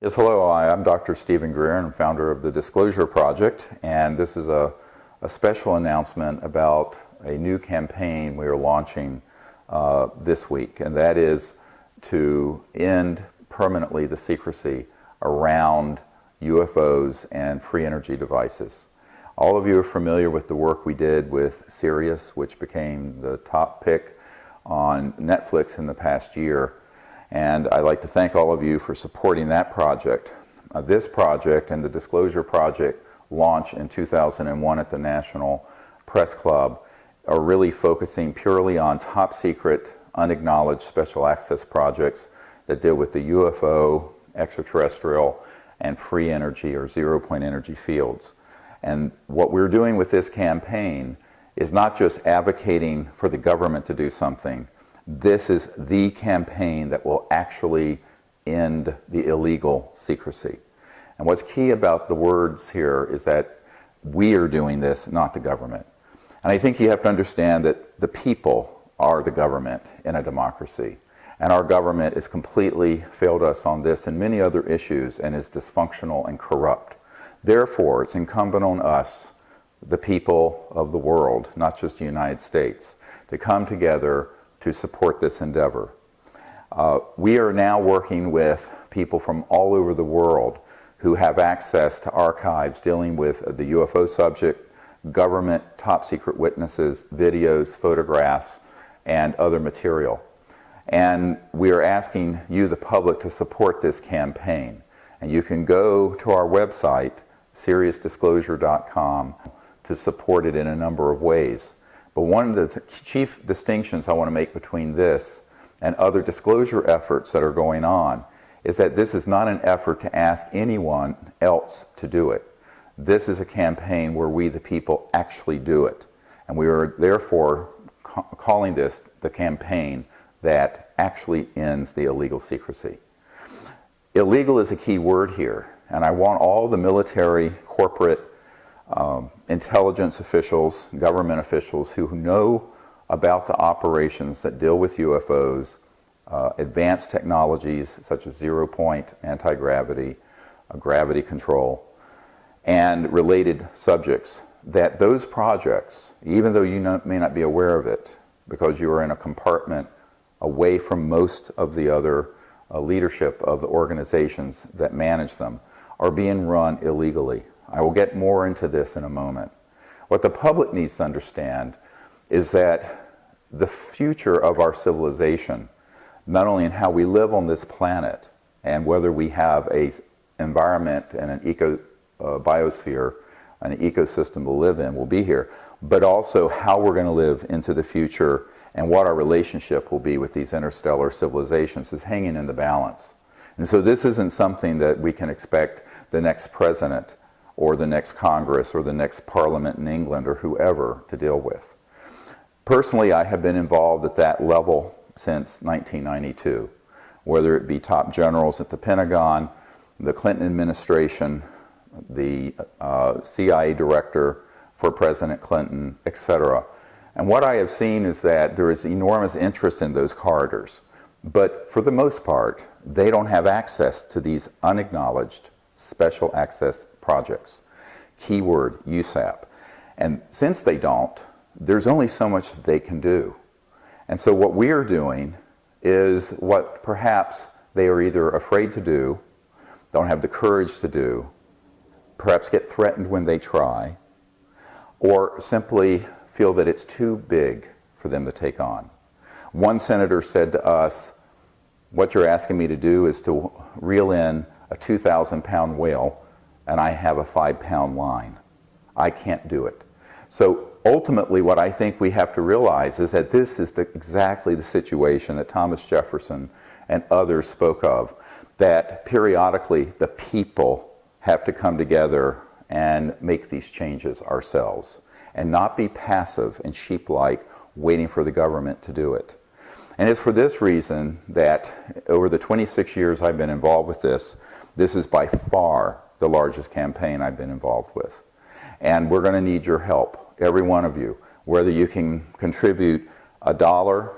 Yes, hello. I'm Dr. Stephen Greer, and I'm founder of the Disclosure Project, and this is a special announcement about a new campaign we are launching this week, and that is to end permanently the secrecy around UFOs and free energy devices. All of you are familiar with the work we did with Sirius, which became the top pick on Netflix in the past year. And I'd like to thank all of you for supporting that project. This project and the Disclosure Project, launched in 2001 at the National Press Club, are really focusing purely on top secret, unacknowledged special access projects that deal with the UFO, extraterrestrial, and free energy or zero-point energy fields. And what we're doing with this campaign is not just advocating for the government to do something. This is the campaign that will actually end the illegal secrecy. And what's key about the words here is that we are doing this, not the government. And I think you have to understand that the people are the government in a democracy. And our government has completely failed us on this and many other issues and is dysfunctional and corrupt. Therefore, it's incumbent on us, the people of the world, not just the United States, to come together to support this endeavor. We are now working with people from all over the world who have access to archives dealing with the UFO subject, government top secret witnesses, videos, photographs, and other material. And we are asking you, the public, to support this campaign. And you can go to our website, SiriusDisclosure.com, to support it in a number of ways. But one of the chief distinctions I want to make between this and other disclosure efforts that are going on is that this is not an effort to ask anyone else to do it. This is a campaign where we, the people, actually do it. And we are therefore calling this the campaign that actually ends the illegal secrecy. Illegal is a key word here, and I want all the military, corporate, intelligence officials, government officials who know about the operations that deal with UFOs, advanced technologies such as zero-point anti-gravity, gravity control, and related subjects, that those projects, even though you may not be aware of it because you are in a compartment away from most of the other leadership of the organizations that manage them, are being run illegally. I will get more into this in a moment. What the public needs to understand is that the future of our civilization, not only in how we live on this planet and whether we have an environment and an biosphere, an ecosystem to live in, will be here, but also how we're going to live into the future and what our relationship will be with these interstellar civilizations is hanging in the balance. And so this isn't something that we can expect the next president or the next Congress or the next Parliament in England or whoever to deal with. Personally, I have been involved at that level since 1992, whether it be top generals at the Pentagon, the Clinton administration, the CIA director for President Clinton, etc. And what I have seen is that there is enormous interest in those corridors, but for the most part, they don't have access to these unacknowledged special access projects. Keyword, USAP. And since they don't, there's only so much that they can do. And so what we are doing is what perhaps they are either afraid to do, don't have the courage to do, perhaps get threatened when they try, or simply feel that it's too big for them to take on. One senator said to us, what you're asking me to do is to reel in a 2,000-pound whale, and I have a 5-pound line. I can't do it. So ultimately, what I think we have to realize is that this is exactly the situation that Thomas Jefferson and others spoke of, that periodically the people have to come together and make these changes ourselves, and not be passive and sheep-like waiting for the government to do it. And it's for this reason that over the 26 years I've been involved with this, this is by far the largest campaign I've been involved with. And we're going to need your help, every one of you, whether you can contribute $1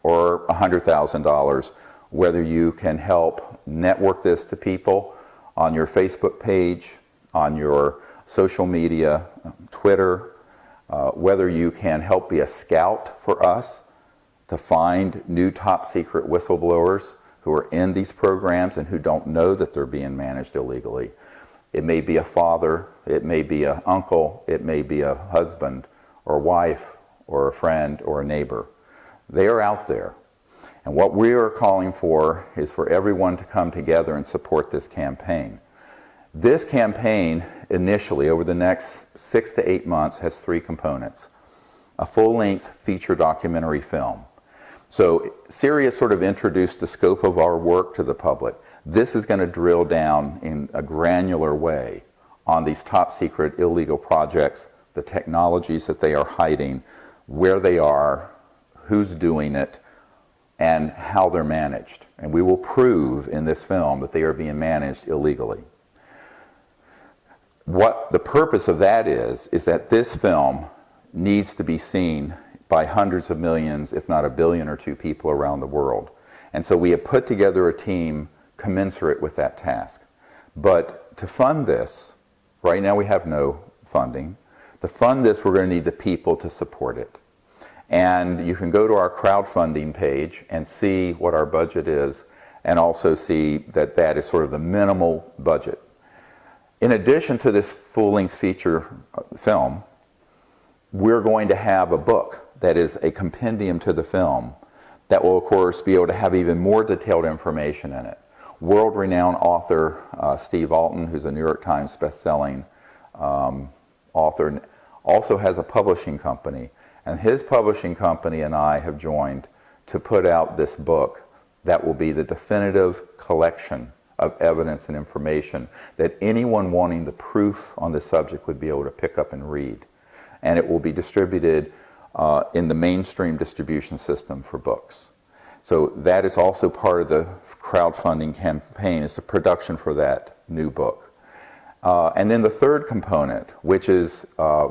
or $100,000 whether you can help network this to people on your Facebook page, on your social media, Twitter, whether you can help be a scout for us to find new top secret whistleblowers who are in these programs and who don't know that they're being managed illegally. It may be a father, it may be an uncle, it may be a husband or wife or a friend or a neighbor. They are out there. And what we are calling for is for everyone to come together and support this campaign. This campaign, initially, over the next 6 to 8 months, has 3 components. A full-length feature documentary film. So Sirius sort of introduced the scope of our work to the public. This is going to drill down in a granular way on these top secret illegal projects, the technologies that they are hiding, where they are, who's doing it, and how they're managed. And we will prove in this film that they are being managed illegally. What the purpose of that is that this film needs to be seen by hundreds of millions, if not 1 billion or 2 people around the world. And so we have put together a team commensurate with that task. But to fund this, right now we have no funding. To fund this, we're going to need the people to support it. And you can go to our crowdfunding page and see what our budget is, and also see that that is sort of the minimal budget. In addition to this full-length feature film, we're going to have a book that is a compendium to the film that will, of course, be able to have even more detailed information in it. World-renowned author Steve Alton, who's a New York Times best-selling author, also has a publishing company. And his publishing company and I have joined to put out this book that will be the definitive collection of evidence and information that anyone wanting the proof on this subject would be able to pick up and read. And it will be distributed in the mainstream distribution system for books. So that is also part of the crowdfunding campaign, is the production for that new book. And then the third component, which is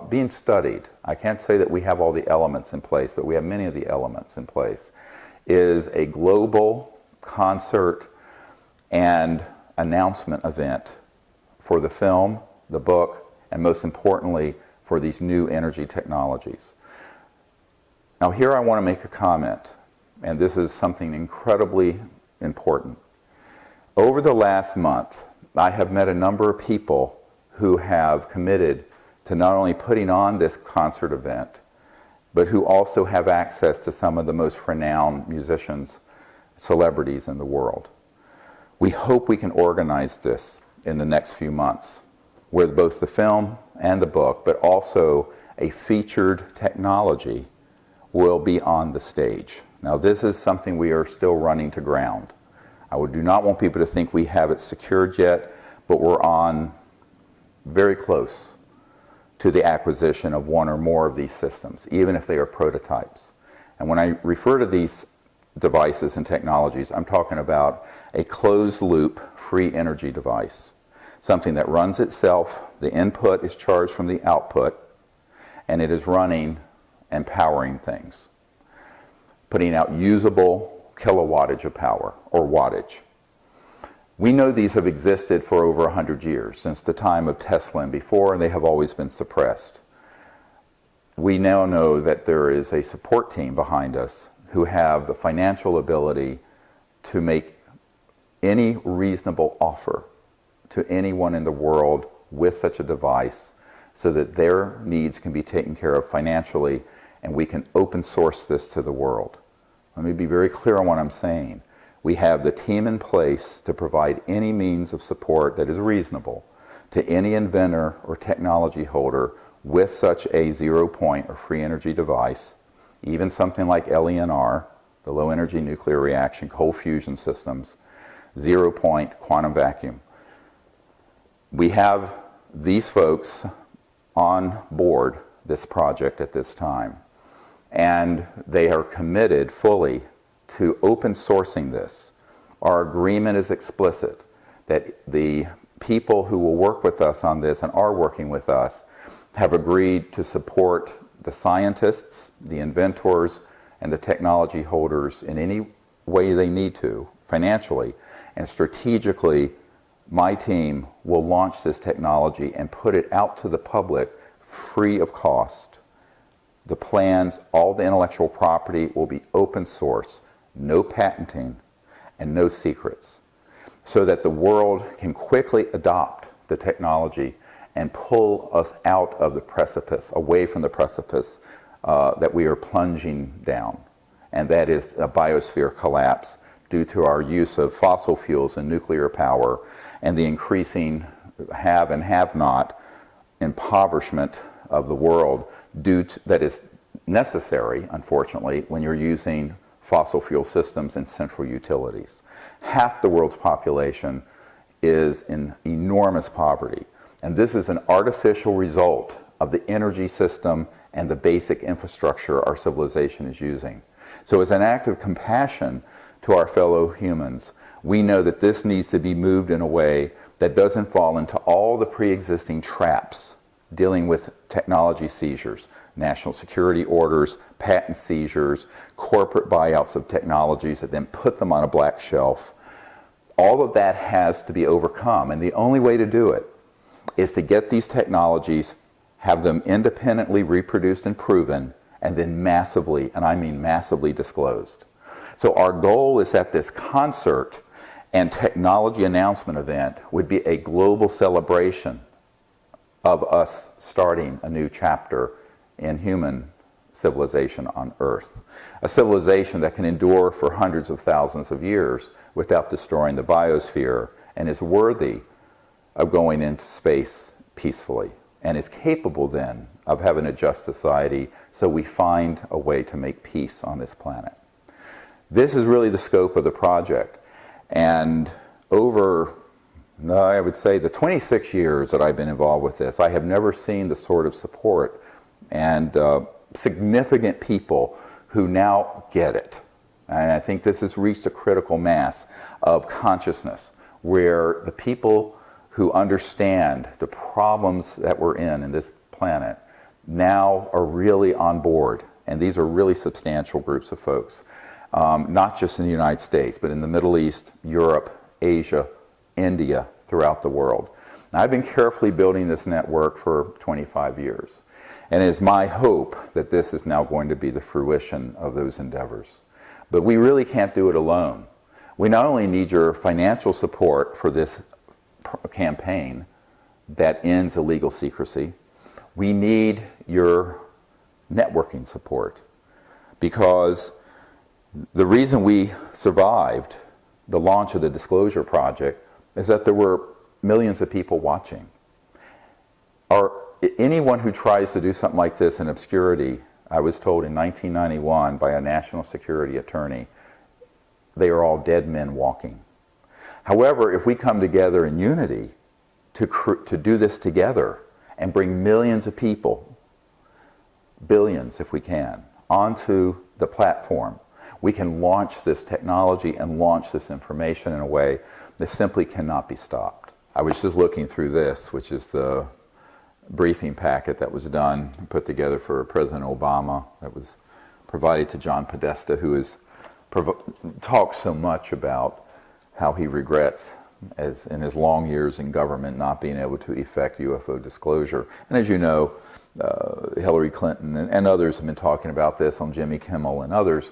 being studied, I can't say that we have all the elements in place, but we have many of the elements in place, is a global concert and announcement event for the film, the book, and most importantly, for these new energy technologies. Now here I want to make a comment, and this is something incredibly important. Over the last month, I have met a number of people who have committed to not only putting on this concert event, but who also have access to some of the most renowned musicians, celebrities in the world. We hope we can organize this in the next few months, with both the film and the book, but also a featured technology will be on the stage. Now this is something we are still running to ground. I do not want people to think we have it secured yet, but we're on very close to the acquisition of one or more of these systems, even if they are prototypes. And when I refer to these devices and technologies, I'm talking about a closed-loop free energy device, something that runs itself, the input is charged from the output, and it is running and powering things, putting out usable kilowattage of power, or wattage. We know these have existed for over 100 years, since the time of Tesla and before, and they have always been suppressed. We now know that there is a support team behind us who have the financial ability to make any reasonable offer to anyone in the world with such a device so that their needs can be taken care of financially, and we can open source this to the world. Let me be very clear on what I'm saying. We have the team in place to provide any means of support that is reasonable to any inventor or technology holder with such a zero-point or free energy device, even something like LENR, the low energy nuclear reaction, cold fusion systems, zero-point quantum vacuum. We have these folks on board this project at this time, and they are committed fully to open sourcing this. Our agreement is explicit that the people who will work with us on this and are working with us have agreed to support the scientists, the inventors, and the technology holders in any way they need to, financially. And strategically, my team will launch this technology and put it out to the public free of cost. The plans, all the intellectual property will be open source, no patenting, and no secrets, so that the world can quickly adopt the technology and pull us out of the precipice, away from the precipice that we are plunging down. And that is a biosphere collapse due to our use of fossil fuels and nuclear power and the increasing have and have not impoverishment of the world that is necessary, unfortunately, when you're using fossil fuel systems and central utilities. Half the world's population is in enormous poverty. And this is an artificial result of the energy system and the basic infrastructure our civilization is using. So as an act of compassion to our fellow humans, we know that this needs to be moved in a way that doesn't fall into all the pre-existing traps dealing with technology seizures, national security orders, patent seizures, corporate buyouts of technologies that then put them on a black shelf. All of that has to be overcome, and the only way to do it is to get these technologies, have them independently reproduced and proven, and then massively, and I mean massively, disclosed. So our goal is that this concert and technology announcement event would be a global celebration of us starting a new chapter in human civilization on Earth. A civilization that can endure for hundreds of thousands of years without destroying the biosphere and is worthy of going into space peacefully and is capable then of having a just society, so we find a way to make peace on this planet. This is really the scope of the project. And over, I would say, the 26 years that I've been involved with this, I have never seen the sort of support and significant people who now get it. And I think this has reached a critical mass of consciousness where the people who understand the problems that we're in this planet now are really on board. And these are really substantial groups of folks, not just in the United States, but in the Middle East, Europe, Asia, India, throughout the world. Now, I've been carefully building this network for 25 years. And it is my hope that this is now going to be the fruition of those endeavors. But we really can't do it alone. We not only need your financial support for this campaign that ends illegal secrecy, we need your networking support, because the reason we survived the launch of the Disclosure Project is that there were millions of people watching. Anyone who tries to do something like this in obscurity, I was told in 1991 by a national security attorney, they are all dead men walking. However, if we come together in unity to do this together and bring millions of people, billions if we can, onto the platform, we can launch this technology and launch this information in a way that simply cannot be stopped. I was just looking through this, which is the briefing packet that was done and put together for President Obama, that was provided to John Podesta, who has talked so much about how he regrets, as in his long years in government, not being able to effect UFO disclosure. And as you know, Hillary Clinton and others have been talking about this on Jimmy Kimmel and others.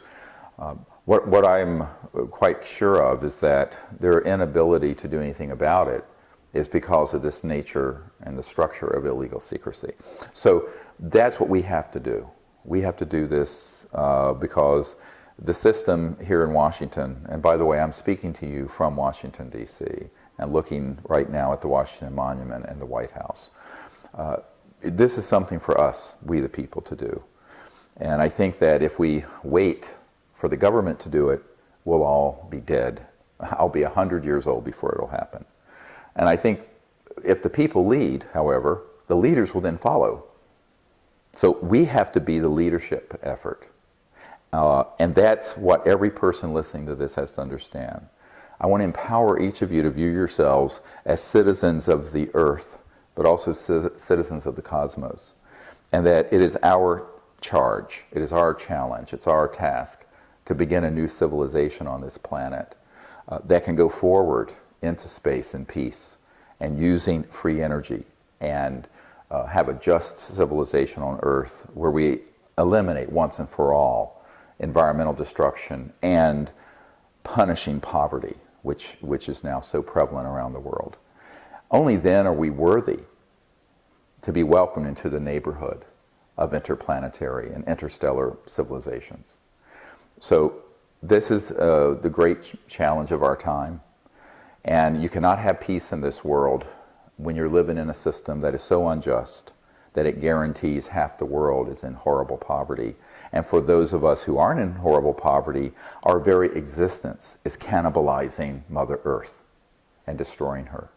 What I'm quite sure of is that their inability to do anything about it is because of this nature and the structure of illegal secrecy. So that's what we have to do. We have to do this because the system here in Washington, and by the way, I'm speaking to you from Washington, D.C., and looking right now at the Washington Monument and the White House. This is something for us, we the people, to do. And I think that if we wait for the government to do it, we'll all be dead. I'll be 100 years old before it'll happen. And I think if the people lead, however, the leaders will then follow. So we have to be the leadership effort. And that's what every person listening to this has to understand. I want to empower each of you to view yourselves as citizens of the earth, but also citizens of the cosmos. And that it is our charge, it is our challenge, it's our task to begin a new civilization on this planet that can go forward into space in peace and using free energy and have a just civilization on Earth where we eliminate once and for all environmental destruction and punishing poverty, which is now so prevalent around the world. Only then are we worthy to be welcomed into the neighborhood of interplanetary and interstellar civilizations. So this is the great challenge of our time. And you cannot have peace in this world when you're living in a system that is so unjust that it guarantees half the world is in horrible poverty. And for those of us who aren't in horrible poverty, our very existence is cannibalizing Mother Earth and destroying her.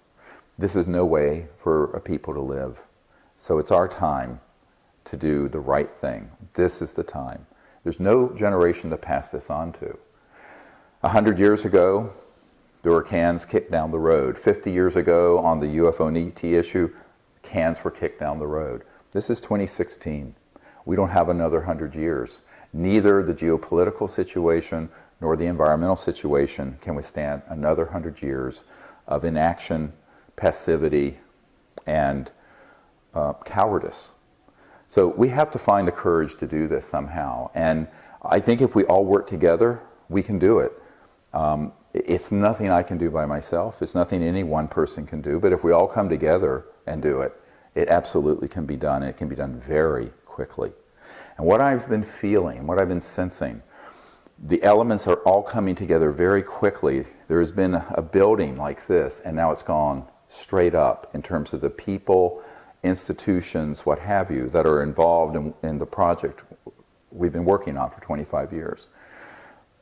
This is no way for a people to live. So it's our time to do the right thing. This is the time. There's no generation to pass this on to. 100 years ago, there were cans kicked down the road. 50 years ago, on the UFO and ET issue, cans were kicked down the road. This is 2016. We don't have another 100 years. Neither the geopolitical situation nor the environmental situation can withstand another 100 years of inaction, passivity, and cowardice. So we have to find the courage to do this somehow. And I think if we all work together, we can do it. It's nothing I can do by myself. It's nothing any one person can do. But if we all come together and do it, it absolutely can be done. And it can be done very quickly. And what I've been feeling, what I've been sensing, the elements are all coming together very quickly. There has been a building like this, and now it's gone straight up in terms of the people, institutions, what have you, that are involved in the project we've been working on for 25 years.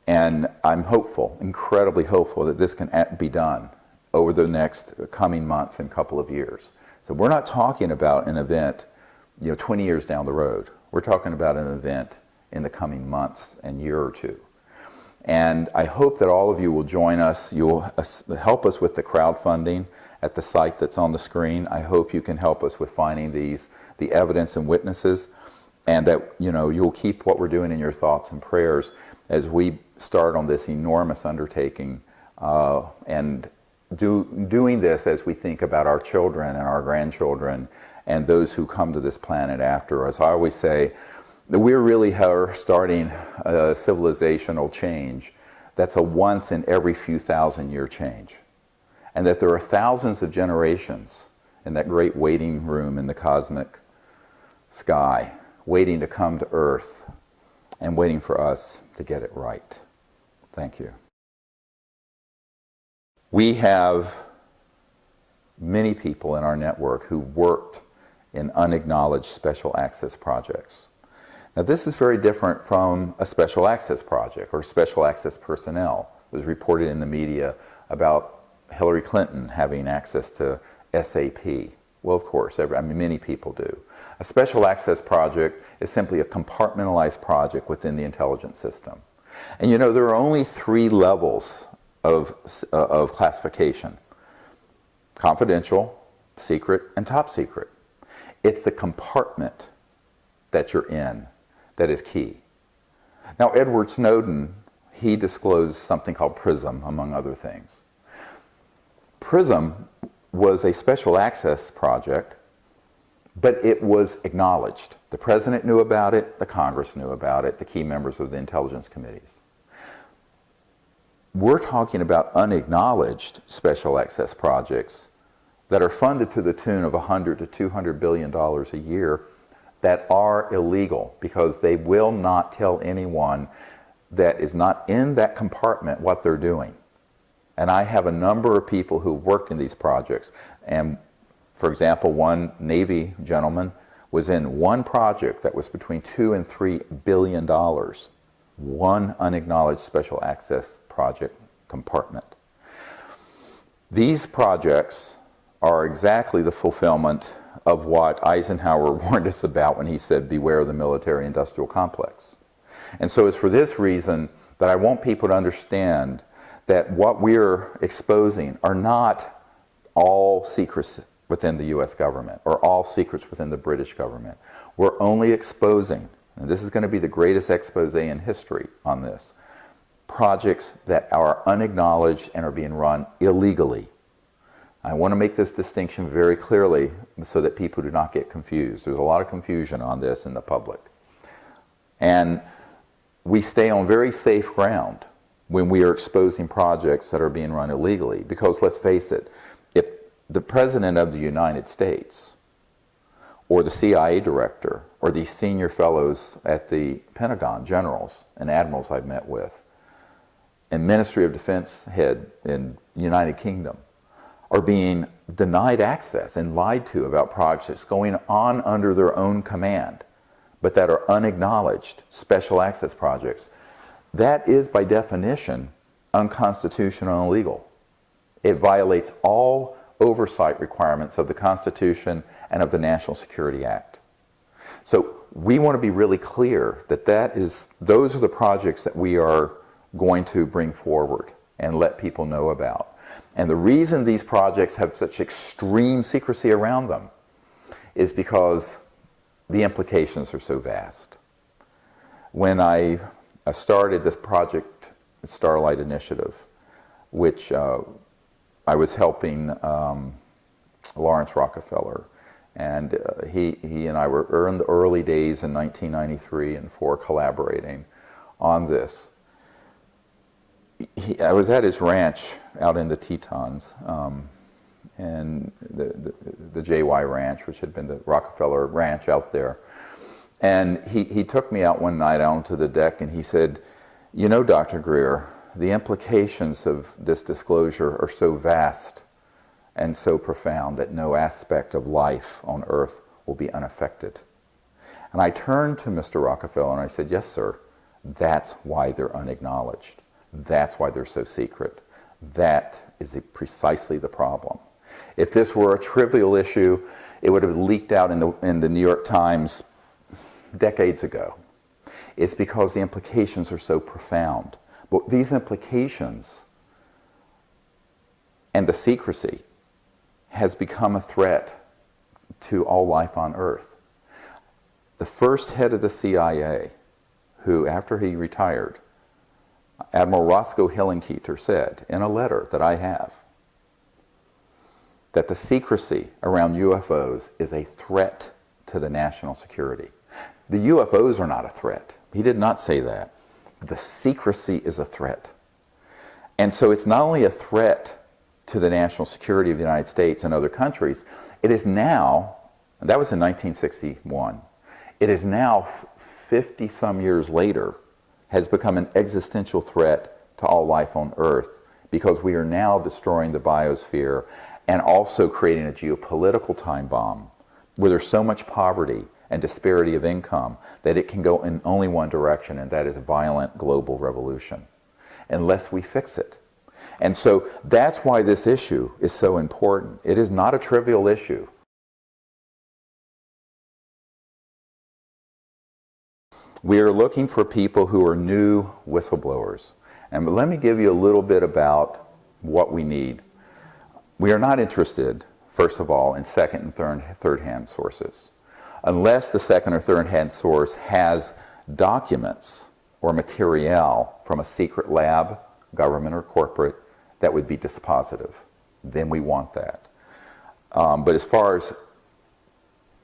And I'm hopeful, incredibly hopeful, that this can be done over the next coming months and couple of years. So we're not talking about an event, 20 years down the road. We're talking about an event in the coming months and year or two. And I hope that all of you will join us. You'll help us with the crowdfunding at the site that's on the screen. I hope you can help us with finding the evidence and witnesses, and that you'll keep what we're doing in your thoughts and prayers as we start on this enormous undertaking, and doing this as we think about our children and our grandchildren and those who come to this planet after us. I always say that we really are starting a civilizational change that's a once in every few thousand year change. And that there are thousands of generations in that great waiting room in the cosmic sky, waiting to come to Earth and waiting for us to get it right. Thank you. We have many people in our network who worked in unacknowledged special access projects. Now, this is very different from a special access project or special access personnel. It was reported in the media about Hillary Clinton having access to SAP. Well, of course, many people do. A special access project is simply a compartmentalized project within the intelligence system. And there are only 3 levels of classification: confidential, secret, and top secret. It's the compartment that you're in that is key. Now, Edward Snowden, he disclosed something called PRISM, among other things. PRISM was a special access project, but it was acknowledged. The president knew about it, the Congress knew about it, the key members of the intelligence committees. We're talking about unacknowledged special access projects that are funded to the tune of $100 to $200 billion a year that are illegal because they will not tell anyone that is not in that compartment what they're doing. And I have a number of people who worked in these projects. And for example, one Navy gentleman was in one project that was between $2 and $3 billion. One unacknowledged special access project compartment. These projects are exactly the fulfillment of what Eisenhower warned us about when he said, beware of the military-industrial complex. And so it's for this reason that I want people to understand that what we're exposing are not all secrets within the US government or all secrets within the British government. We're only exposing, and this is going to be the greatest expose in history on this, projects that are unacknowledged and are being run illegally. I want to make this distinction very clearly so that people do not get confused. There's a lot of confusion on this in the public. And we stay on very safe ground when we are exposing projects that are being run illegally. Because let's face it, if the President of the United States or the CIA director or these senior fellows at the Pentagon, generals and admirals I've met with, and Ministry of Defense head in United Kingdom, are being denied access and lied to about projects going on under their own command, but that are unacknowledged special access projects, that is by definition unconstitutional and illegal. It violates all oversight requirements of the Constitution and of the National Security Act. So we want to be really clear that those are the projects that we are going to bring forward and let people know about. And the reason these projects have such extreme secrecy around them is because the implications are so vast. When I started this project, Starlight Initiative, which I was helping Lawrence Rockefeller, and he and I were in the early days in 1993 and 4 collaborating on this. I was at his ranch out in the Tetons, and the JY Ranch, which had been the Rockefeller Ranch out there. And he took me out one night out onto the deck and he said, "You know, Dr. Greer, the implications of this disclosure are so vast and so profound that no aspect of life on Earth will be unaffected." And I turned to Mr. Rockefeller and I said, "Yes, sir, that's why they're unacknowledged. That's why they're so secret. That is precisely the problem. If this were a trivial issue, it would have leaked out in the New York Times decades ago. It's because the implications are so profound. But these implications and the secrecy has become a threat to all life on Earth. The first head of the CIA, who after he retired, Admiral Roscoe Hillenkoetter, said in a letter that I have that the secrecy around UFOs is a threat to the national security. The UFOs are not a threat. He did not say that. The secrecy is a threat. And so it's not only a threat to the national security of the United States and other countries, it is now, and that was in 1961, it is now 50 some years later, has become an existential threat to all life on Earth because we are now destroying the biosphere and also creating a geopolitical time bomb where there's so much poverty and disparity of income that it can go in only one direction, and that is violent global revolution, unless we fix it. And so that's why this issue is so important. It is not a trivial issue. We are looking for people who are new whistleblowers. And let me give you a little bit about what we need. We are not interested, first of all, in second and third-hand sources, unless the second or third-hand source has documents or material from a secret lab, government or corporate, that would be dispositive. Then we want that. But as far as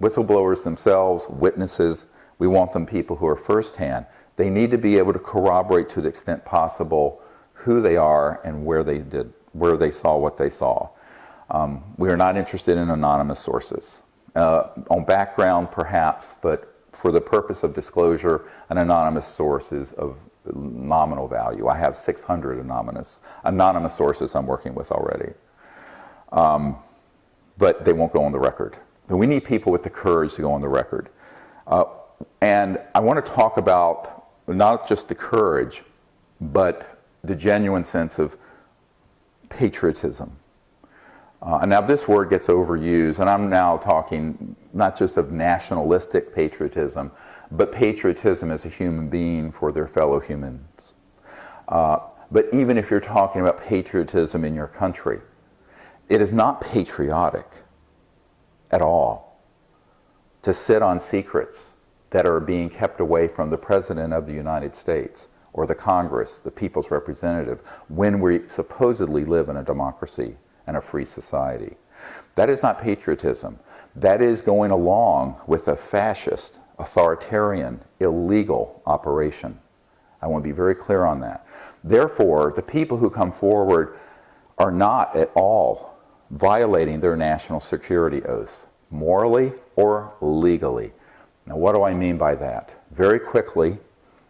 whistleblowers themselves, witnesses, we want them people who are firsthand. They need to be able to corroborate to the extent possible who they are and where they saw what they saw. We are not interested in anonymous sources. On background, perhaps, but for the purpose of disclosure, an anonymous source is of nominal value. I have 600 anonymous sources I'm working with already. But they won't go on the record. But we need people with the courage to go on the record. And I want to talk about not just the courage, but the genuine sense of patriotism. And now this word gets overused, and I'm now talking not just of nationalistic patriotism, but patriotism as a human being for their fellow humans. But even if you're talking about patriotism in your country, it is not patriotic at all to sit on secrets that are being kept away from the President of the United States or the Congress, the people's representative, when we supposedly live in a democracy and a free society. That is not patriotism. That is going along with a fascist, authoritarian, illegal operation. I want to be very clear on that. Therefore, the people who come forward are not at all violating their national security oaths, morally or legally. Now, what do I mean by that? Very quickly,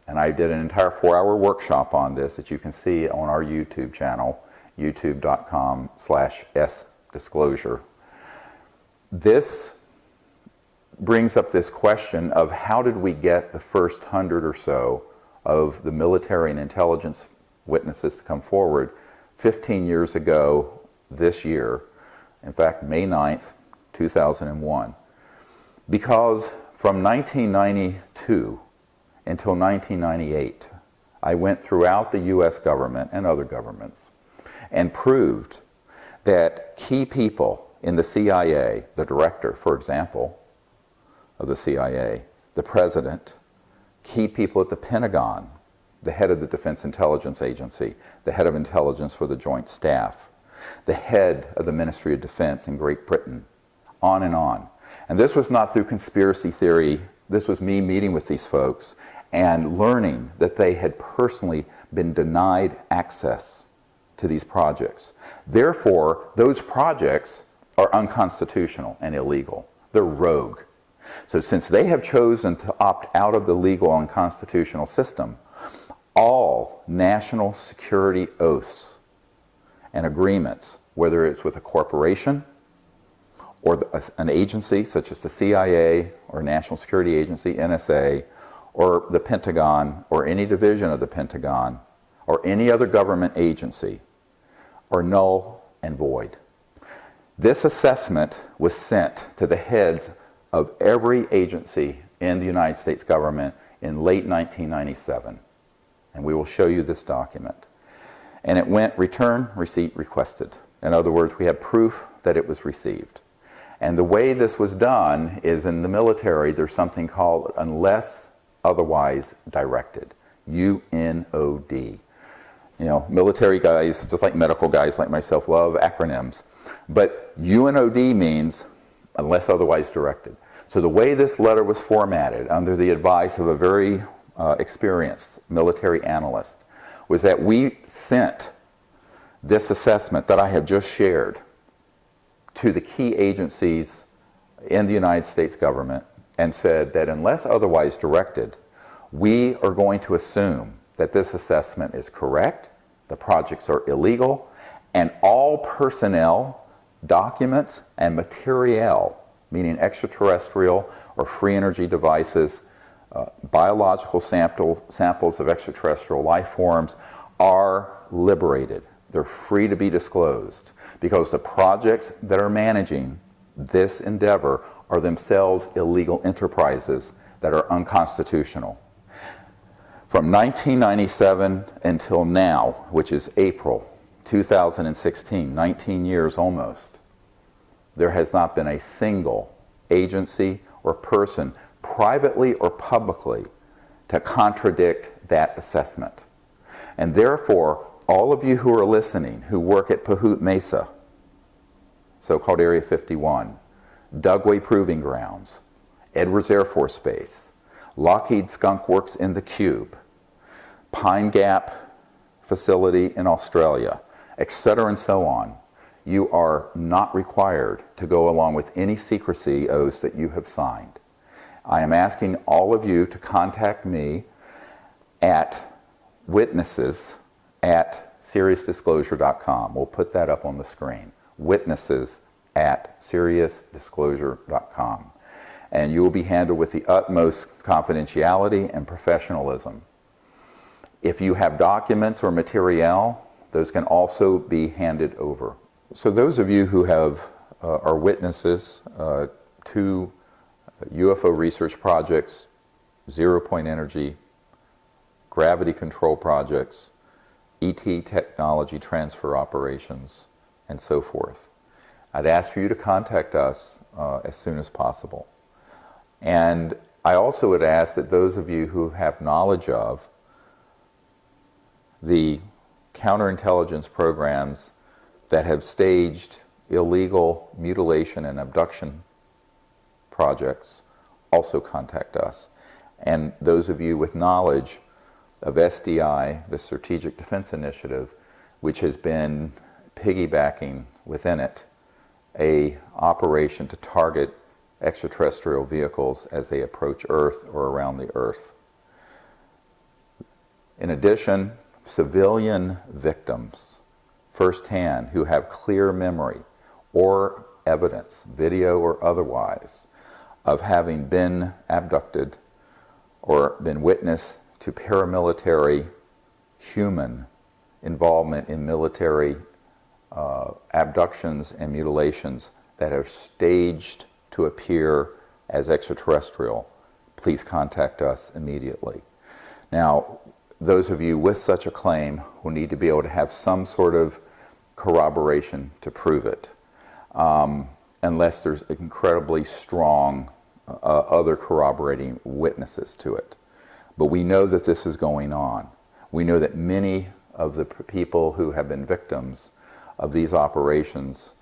and I did an entire 4-hour workshop on this that you can see on our YouTube channel, youtube.com/sdisclosure. This brings up this question of how did we get the first 100 or so of the military and intelligence witnesses to come forward 15 years ago this year, in fact, May 9th, 2001. Because from 1992 until 1998, I went throughout the US government and other governments and proved that key people in the CIA, the director, for example, of the CIA, the president, key people at the Pentagon, the head of the Defense Intelligence Agency, the head of intelligence for the Joint Staff, the head of the Ministry of Defense in Great Britain, on and on. And this was not through conspiracy theory. This was me meeting with these folks and learning that they had personally been denied access to these projects. Therefore, those projects are unconstitutional and illegal. They're rogue. So since they have chosen to opt out of the legal and constitutional system, all national security oaths and agreements, whether it's with a corporation or an agency such as the CIA or National Security Agency, NSA, or the Pentagon or any division of the Pentagon or any other government agency, are null and void. This assessment was sent to the heads of every agency in the United States government in late 1997. And we will show you this document. And it went return receipt requested. In other words, we have proof that it was received. And the way this was done is in the military, there's something called unless otherwise directed, UNOD. You know, military guys, just like medical guys like myself, love acronyms. But UNOD means unless otherwise directed. So the way this letter was formatted under the advice of a very experienced military analyst was that we sent this assessment that I have just shared to the key agencies in the United States government and said that unless otherwise directed, we are going to assume that this assessment is correct, the projects are illegal, and all personnel, documents, and materiel, meaning extraterrestrial or free energy devices, biological samples of extraterrestrial life forms are liberated. They're free to be disclosed because the projects that are managing this endeavor are themselves illegal enterprises that are unconstitutional. From 1997 until now, which is April 2016, 19 years almost, there has not been a single agency or person, privately or publicly, to contradict that assessment. And therefore, all of you who are listening, who work at Pahut Mesa, so-called Area 51, Dugway Proving Grounds, Edwards Air Force Base, Lockheed Skunk Works in the Cube, Pine Gap facility in Australia, etc. and so on, you are not required to go along with any secrecy oaths that you have signed. I am asking all of you to contact me at witnesses@seriousdisclosure.com. We'll put that up on the screen. Witnesses@seriousdisclosure.com. And you will be handled with the utmost confidentiality and professionalism. If you have documents or material, those can also be handed over. So those of you who are witnesses to UFO research projects, zero-point energy, gravity control projects, ET technology transfer operations, and so forth, I'd ask for you to contact us as soon as possible. And I also would ask that those of you who have knowledge of the counterintelligence programs that have staged illegal mutilation and abduction projects also contact us. And those of you with knowledge of SDI, the Strategic Defense Initiative, which has been piggybacking within it a operation to target extraterrestrial vehicles as they approach Earth or around the Earth. In addition, civilian victims, firsthand, who have clear memory or evidence, video or otherwise, of having been abducted or been witness to paramilitary human involvement in military abductions and mutilations that are staged to appear as extraterrestrial, please contact us immediately. Now, those of you with such a claim will need to be able to have some sort of corroboration to prove it, unless there's incredibly strong other corroborating witnesses to it. But we know that this is going on. We know that many of the people who have been victims of these operations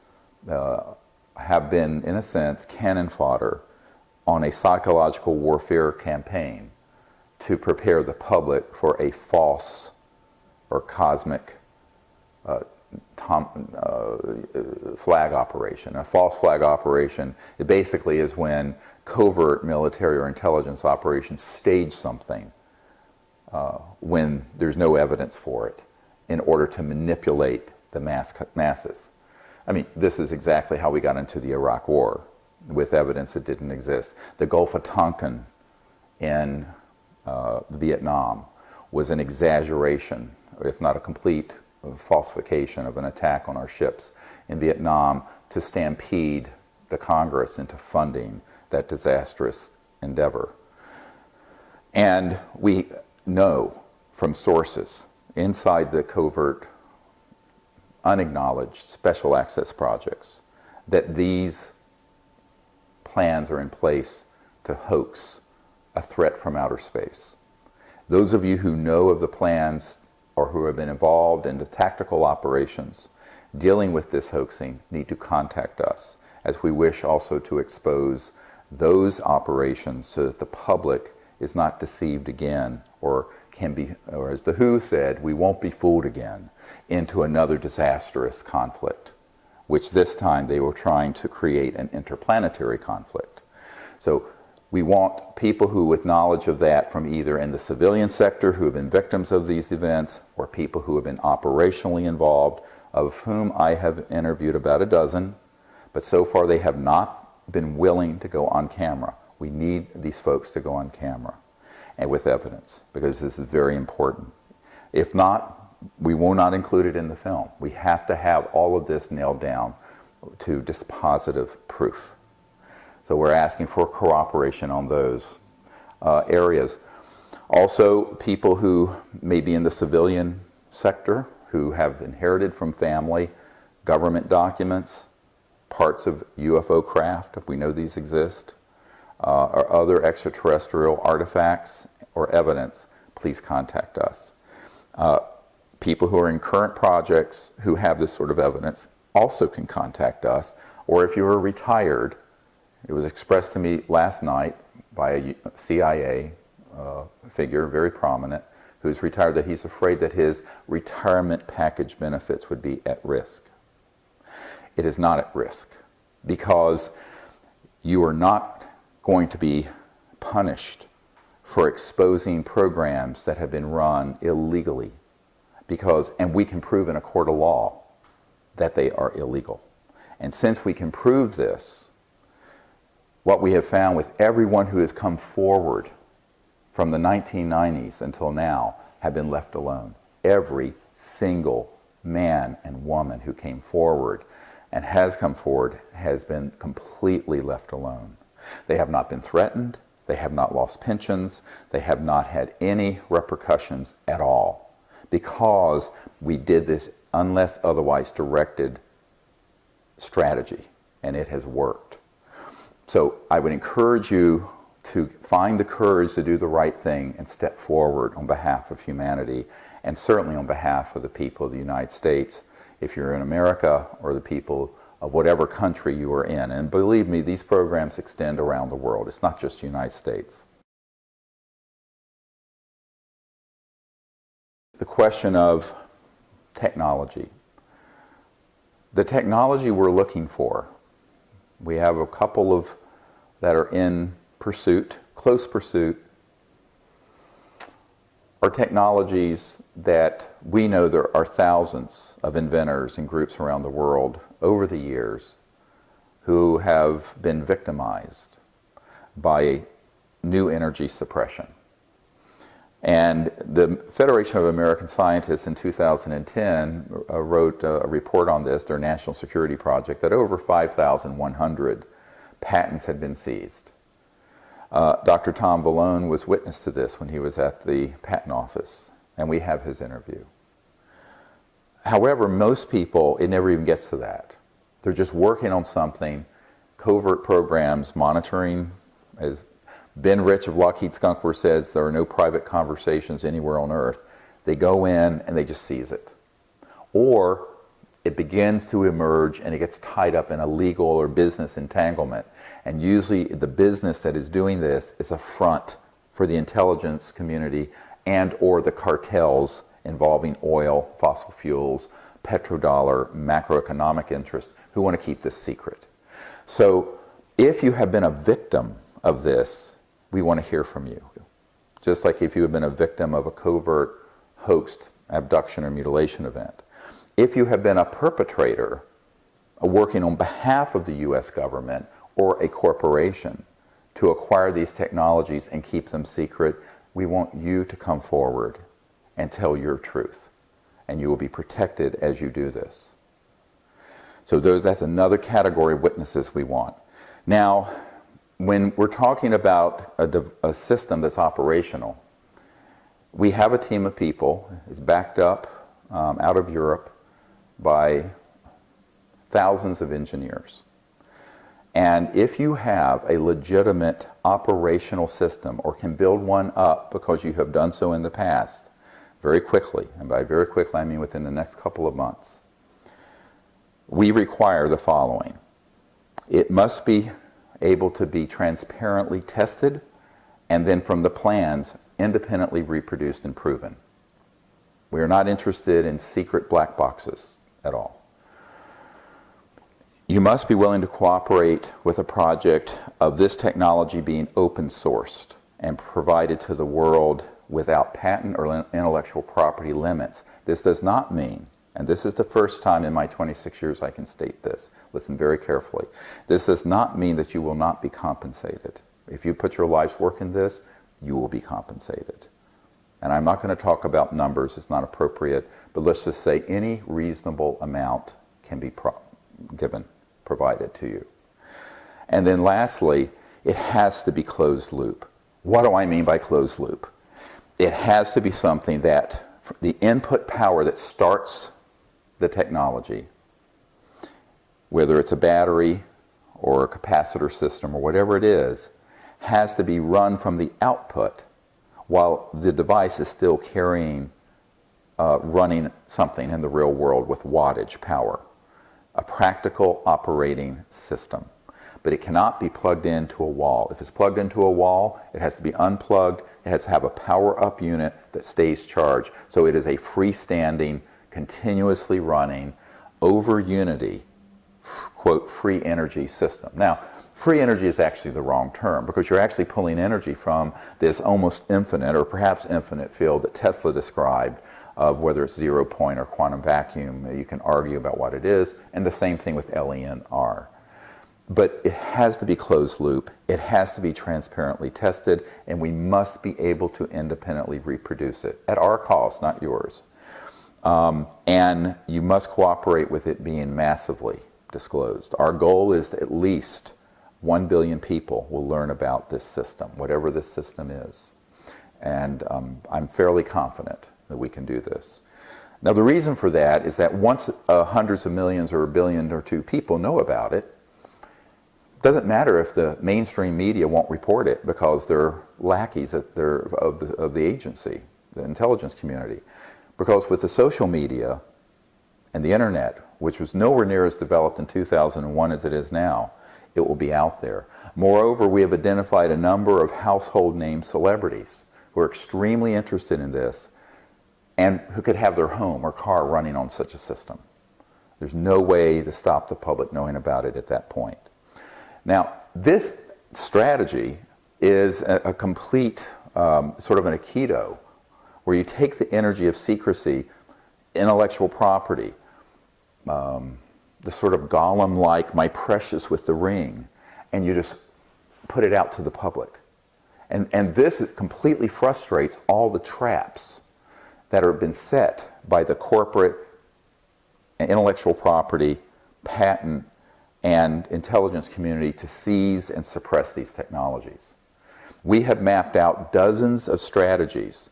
have been, in a sense, cannon fodder on a psychological warfare campaign to prepare the public for a false or cosmic flag operation. A false flag operation, it basically is when covert military or intelligence operations stage something when there's no evidence for it in order to manipulate the masses. I mean, this is exactly how we got into the Iraq War, with evidence that didn't exist. The Gulf of Tonkin in Vietnam was an exaggeration, if not a complete falsification of an attack on our ships in Vietnam to stampede the Congress into funding that disastrous endeavor. And we know from sources inside the covert, unacknowledged special access projects that these plans are in place to hoax a threat from outer space. Those of you who know of the plans or who have been involved in the tactical operations dealing with this hoaxing need to contact us, as we wish also to expose those operations so that the public is not deceived again, or can be, or as the WHO said, we won't be fooled again into another disastrous conflict, which this time they were trying to create an interplanetary conflict. So we want people who, with knowledge of that from either in the civilian sector who have been victims of these events, or people who have been operationally involved, of whom I have interviewed about a dozen, but so far they have not been willing to go on camera. We need these folks to go on camera and with evidence, because this is very important. If not, we will not include it in the film. We have to have all of this nailed down to dispositive proof. So we're asking for cooperation on those areas. Also, people who may be in the civilian sector, who have inherited from family government documents, parts of UFO craft, if we know these exist, or other extraterrestrial artifacts or evidence, please contact us. People who are in current projects who have this sort of evidence also can contact us, or if you are retired, it was expressed to me last night by a CIA figure, very prominent, who's retired, that he's afraid that his retirement package benefits would be at risk. It is not at risk, because you are not going to be punished for exposing programs that have been run illegally, because, and we can prove in a court of law that they are illegal. And since we can prove this, what we have found with everyone who has come forward from the 1990s until now have been left alone. Every single man and woman who came forward and has come forward has been completely left alone. They have not been threatened, they have not lost pensions, they have not had any repercussions at all, because we did this unless otherwise directed strategy, and it has worked. So I would encourage you to find the courage to do the right thing and step forward on behalf of humanity, and certainly on behalf of the people of the United States, if you're in America, or the people of whatever country you are in. And believe me, these programs extend around the world. It's not just the United States. The question of technology. The technology we're looking for, we have a couple of that are in pursuit, close pursuit, are technologies that we know there are thousands of inventors and groups around the world over the years who have been victimized by new energy suppression. And the Federation of American Scientists in 2010 wrote a report on this, their national security project, that over 5,100 patents had been seized. Dr. Tom Vallone was witness to this when he was at the patent office, and we have his interview. However, most people, it never even gets to that. They're just working on something, covert programs, monitoring. As Ben Rich of Lockheed Skunk Works says, there are no private conversations anywhere on earth. They go in and they just seize it. Or it begins to emerge and it gets tied up in a legal or business entanglement. And usually the business that is doing this is a front for the intelligence community and or the cartels involving oil, fossil fuels, petrodollar, macroeconomic interests who want to keep this secret. So if you have been a victim of this, we want to hear from you. Just like if you have been a victim of a covert hoaxed abduction or mutilation event. If you have been a perpetrator working on behalf of the U.S. government or a corporation to acquire these technologies and keep them secret, we want you to come forward and tell your truth. And you will be protected as you do this. So that's another category of witnesses we want. Now, when we're talking about a system that's operational, we have a team of people. It's backed up out of Europe by thousands of engineers. And if you have a legitimate operational system or can build one up because you have done so in the past, very quickly, and by very quickly I mean within the next couple of months, we require the following. It must be able to be transparently tested and then from the plans independently reproduced and proven. We are not interested in secret black boxes at all. You must be willing to cooperate with a project of this technology being open sourced and provided to the world without patent or intellectual property limits. This does not mean, and this is the first time in my 26 years I can state this, listen very carefully, this does not mean that you will not be compensated. If you put your life's work in this, you will be compensated. And I'm not going to talk about numbers, it's not appropriate, but let's just say any reasonable amount can be provided to you. And then lastly, it has to be closed loop. What do I mean by closed loop? It has to be something that the input power that starts the technology, whether it's a battery or a capacitor system or whatever it is, has to be run from the output while the device is still carrying, running something in the real world with wattage power. A practical operating system. But it cannot be plugged into a wall. If it's plugged into a wall, it has to be unplugged. It has to have a power-up unit that stays charged. So it is a freestanding, continuously running, over unity, quote, free energy system. Now, free energy is actually the wrong term because you're actually pulling energy from this almost infinite or perhaps infinite field that Tesla described of whether it's zero point or quantum vacuum. You can argue about what it is, and the same thing with LENR. But it has to be closed loop, it has to be transparently tested, and we must be able to independently reproduce it at our cost, not yours. And you must cooperate with it being massively disclosed. Our goal is that at least 1 billion people will learn about this system, whatever this system is. And I'm fairly confident that we can do this. Now the reason for that is that once hundreds of millions or a billion or two people know about it, it doesn't matter if the mainstream media won't report it because they're lackeys of the agency, the intelligence community. Because with the social media and the internet, which was nowhere near as developed in 2001 as it is now, it will be out there. Moreover, we have identified a number of household name celebrities who are extremely interested in this and who could have their home or car running on such a system. There's no way to stop the public knowing about it at that point. Now, this strategy is a complete sort of an aikido, where you take the energy of secrecy, intellectual property, the sort of golem-like, my precious with the ring, and you just put it out to the public. And this completely frustrates all the traps that have been set by the corporate intellectual property, patent, and intelligence community to seize and suppress these technologies. We have mapped out dozens of strategies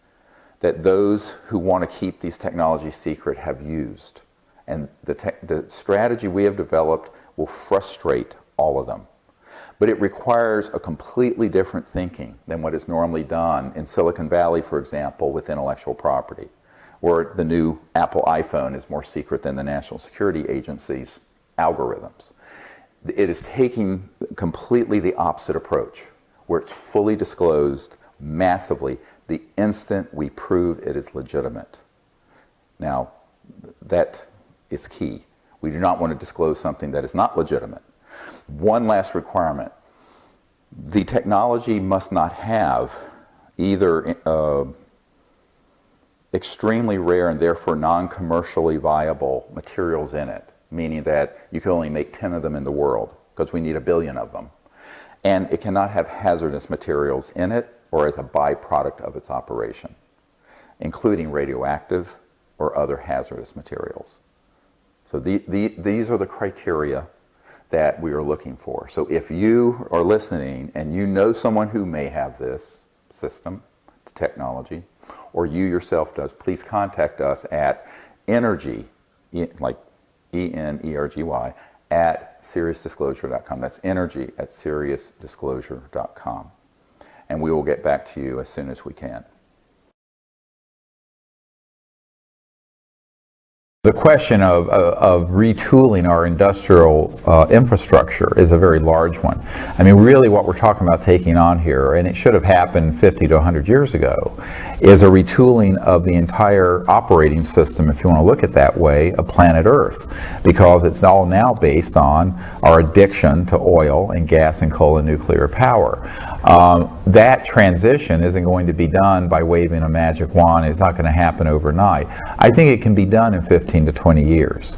that those who want to keep these technologies secret have used. And the strategy we have developed will frustrate all of them. But it requires a completely different thinking than what is normally done in Silicon Valley, for example, with intellectual property, where the new Apple iPhone is more secret than the National Security Agency's algorithms. It is taking completely the opposite approach, where it's fully disclosed massively the instant we prove it is legitimate. Now, that is key. We do not want to disclose something that is not legitimate. One last requirement: the technology must not have either extremely rare and therefore non-commercially viable materials in it, meaning that you can only make 10 of them in the world, because we need 1 billion of them. And it cannot have hazardous materials in it or as a byproduct of its operation, including radioactive or other hazardous materials. So these are the criteria that we are looking for. So if you are listening and you know someone who may have this system, technology, or you yourself does, please contact us at energy, like E-N-E-R-G-Y, at SeriousDisclosure.com. That's energy at SeriousDisclosure.com. And we will get back to you as soon as we can. The question of retooling our industrial infrastructure is a very large one. I mean, really what we're talking about taking on here, and it should have happened 50 to 100 years ago, is a retooling of the entire operating system, if you want to look at it that way, of planet Earth, because it's all now based on our addiction to oil and gas and coal and nuclear power. That transition isn't going to be done by waving a magic wand. It's not going to happen overnight. I think it can be done in 15 to 20 years,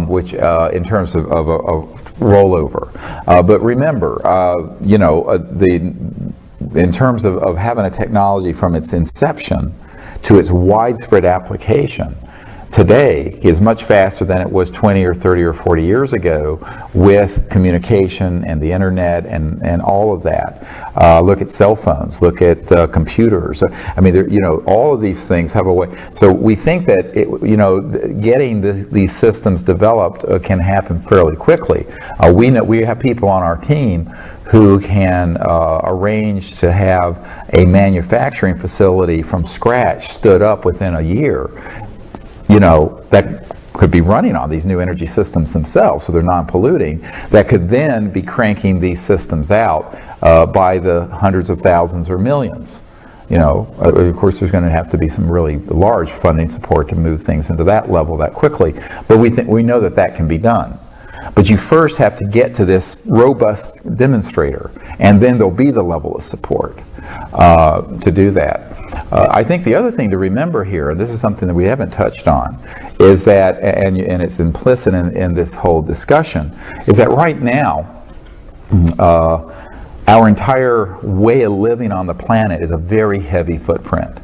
which in terms of rollover. But remember, in terms of having a technology from its inception to its widespread application, today is much faster than it was 20 or 30 or 40 years ago with communication and the internet and all of that. Look at cell phones, look at computers. I mean, all of these things have a way. So we think that getting these systems developed can happen fairly quickly. We have people on our team who can arrange to have a manufacturing facility from scratch stood up within a year. That could be running on these new energy systems themselves, so they're non-polluting, that could then be cranking these systems out by the hundreds of thousands or millions. Of course, there's going to have to be some really large funding support to move things into that level that quickly, but we know that can be done. But you first have to get to this robust demonstrator, and then there'll be the level of support to do that. I think the other thing to remember here, and this is something that we haven't touched on, is that, and it's implicit in this whole discussion, is that right now, our entire way of living on the planet is a very heavy footprint.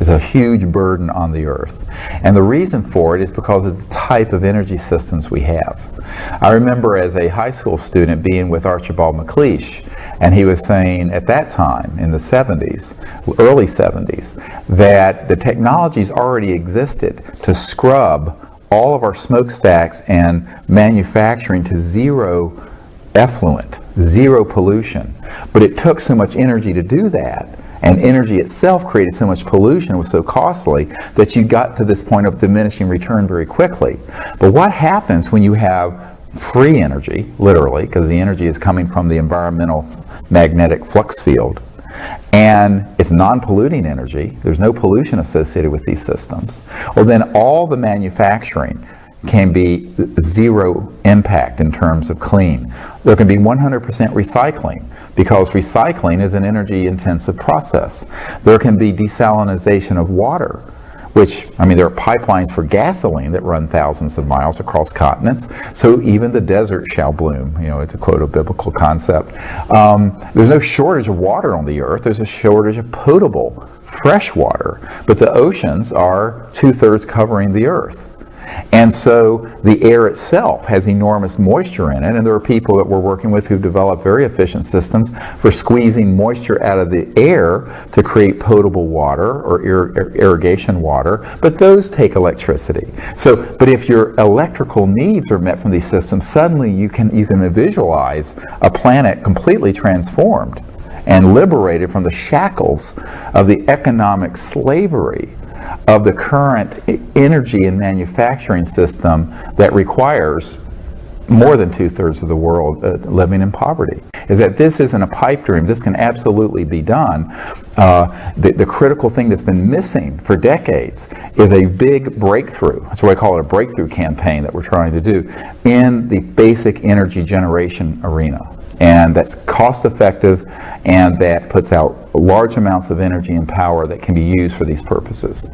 It's a huge burden on the Earth. And the reason for it is because of the type of energy systems we have. I remember as a high school student being with Archibald MacLeish, and he was saying at that time, in the 70s, early 70s, that the technologies already existed to scrub all of our smokestacks and manufacturing to zero effluent, zero pollution. But it took so much energy to do that, And energy itself created so much pollution, was so costly, that you got to this point of diminishing return very quickly. But what happens when you have free energy, literally, because the energy is coming from the environmental magnetic flux field, and it's non-polluting energy, there's no pollution associated with these systems, well then all the manufacturing can be zero impact in terms of clean. There can be 100% recycling, because recycling is an energy intensive process. There can be desalination of water, which, I mean, there are pipelines for gasoline that run thousands of miles across continents, so even the desert shall bloom, you know, to quote a biblical concept. There's no shortage of water on the earth, there's a shortage of potable, fresh water, but the oceans are 2/3 covering the earth. And so the air itself has enormous moisture in it, and there are people that we're working with who develop very efficient systems for squeezing moisture out of the air to create potable water or irrigation water, but those take electricity. So, but if your electrical needs are met from these systems, suddenly you can visualize a planet completely transformed and liberated from the shackles of the economic slavery of the current energy and manufacturing system that requires more than 2/3 of the world living in poverty. Is that this isn't a pipe dream, this can absolutely be done. The critical thing that's been missing for decades is a big breakthrough. That's why I call it a breakthrough campaign that we're trying to do in the basic energy generation arena. And that's cost effective, and that puts out large amounts of energy and power that can be used for these purposes.